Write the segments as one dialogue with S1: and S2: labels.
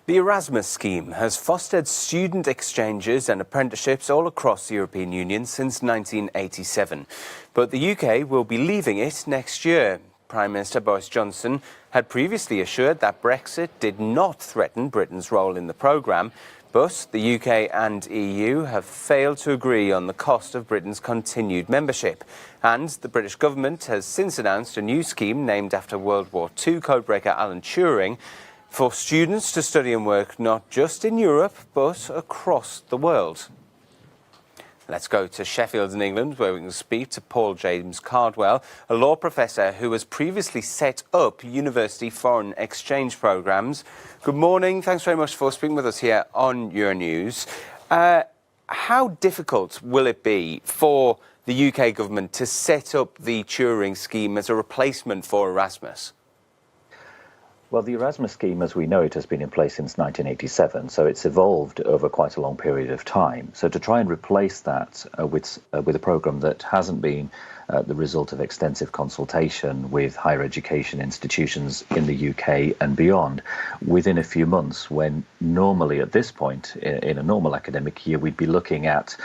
S1: The Erasmus scheme has fostered student exchanges and apprenticeships all across the European Union since 1987. But the UK will be leaving it next year. Prime Minister Boris Johnson had previously assured that Brexit did not threaten Britain's role in the programme, but the UK and EU have failed to agree on the cost of Britain's continued membership. And the British government has since announced a new scheme named after World War II codebreaker Alan Turing for students to study and work not just in Europe, but across the world. Let's go to Sheffield in England, where we can speak to Paul James Cardwell, a law professor who has previously set up university foreign exchange programmes. Good morning. Thanks very much for speaking with us here on Euronews. How difficult will it be for the UK government to set up the Turing scheme as a replacement for Erasmus?
S2: Well, the Erasmus scheme, as we know it, has been in place since 1987, so it's evolved over quite a long period of time. So to try and replace that with a programme that hasn't been the result of extensive consultation with higher education institutions in the UK and beyond within a few months, when normally at this point in a normal academic year we'd be looking at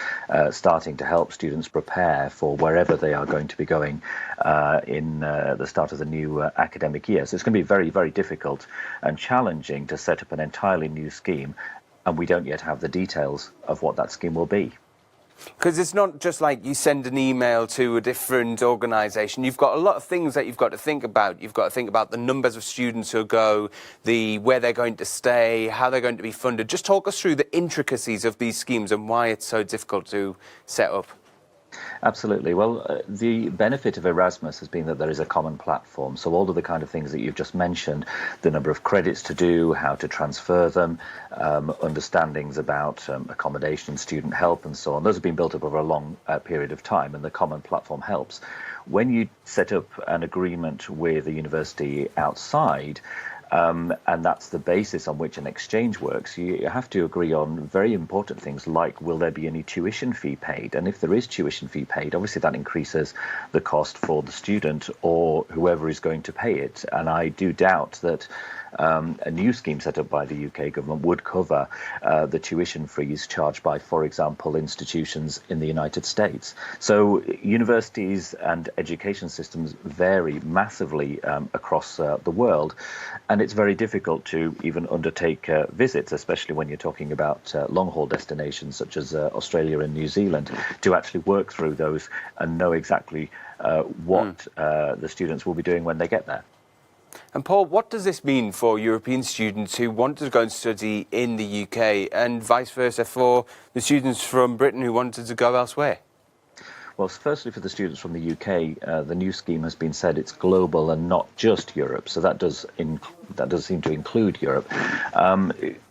S2: starting to help students prepare for wherever they are going to be going in the start of the new academic year. So it's going to be very, very difficult and challenging to set up an entirely new scheme, and we don't yet have the details of what that scheme will be.
S1: Because it's not just like you send an email to a different organisation. You've got a lot of things that you've got to think about. You've got to think about the numbers of students who go, where they're going to stay, how they're going to be funded. Just talk us through the intricacies of these schemes and why it's so difficult to set up.
S2: Absolutely. Well, the benefit of Erasmus has been that there is a common platform. So all of the kind of things that you've just mentioned, the number of credits to do, how to transfer them, understandings about accommodation, student help and so on, those have been built up over a long period of time, and the common platform helps. When you set up an agreement with a university outside, and that's the basis on which an exchange works, you have to agree on very important things like, will there be any tuition fee paid? And if there is tuition fee paid, obviously that increases the cost for the student or whoever is going to pay it. And I do doubt that a new scheme set up by the UK government would cover the tuition fees charged by, for example, institutions in the United States. So universities and education systems vary massively across the world, and it's very difficult to even undertake visits, especially when you're talking about long-haul destinations such as Australia and New Zealand, to actually work through those and know exactly what the students will be doing when they get there.
S1: And Paul, what does this mean for European students who wanted to go and study in the UK, and vice versa for the students from Britain who wanted to go elsewhere?
S2: Well, firstly, for the students from the UK, the new scheme has been said it's global and not just Europe. So that does seem to include Europe.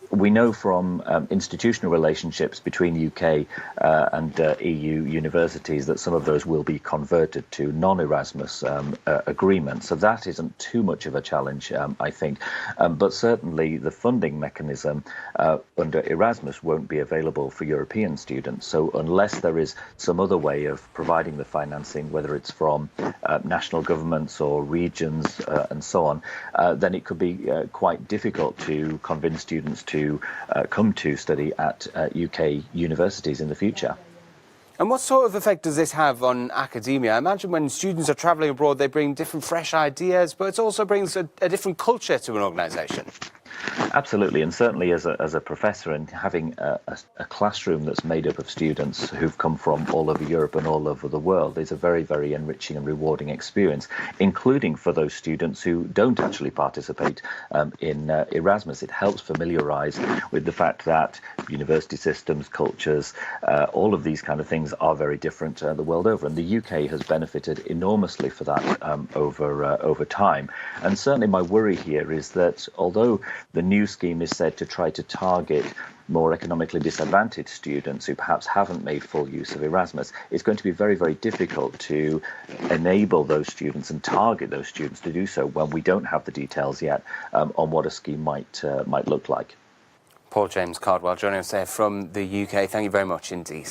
S2: We know from institutional relationships between UK and EU universities that some of those will be converted to non-Erasmus agreements. So that isn't too much of a challenge, I think. But certainly the funding mechanism under Erasmus won't be available for European students. So unless there is some other way of providing the financing, whether it's from national governments or regions and so on, then it could be quite difficult to convince students to come to study at UK universities in the future.
S1: And what sort of effect does this have on academia? I imagine when students are travelling abroad, they bring different fresh ideas, but it also brings a different culture to an organisation.
S2: Absolutely, and certainly as a professor, and having a classroom that's made up of students who've come from all over Europe and all over the world is a very, very enriching and rewarding experience, including for those students who don't actually participate in Erasmus. It helps familiarise with the fact that university systems, cultures, all of these kind of things are very different the world over, and the UK has benefited enormously for that over time. And certainly my worry here is that although the new scheme is said to try to target more economically disadvantaged students who perhaps haven't made full use of Erasmus, it's going to be very, very difficult to enable those students and target those students to do so when we don't have the details yet on what a scheme might look like.
S1: Paul James Cardwell joining us there from the UK. Thank you very much indeed.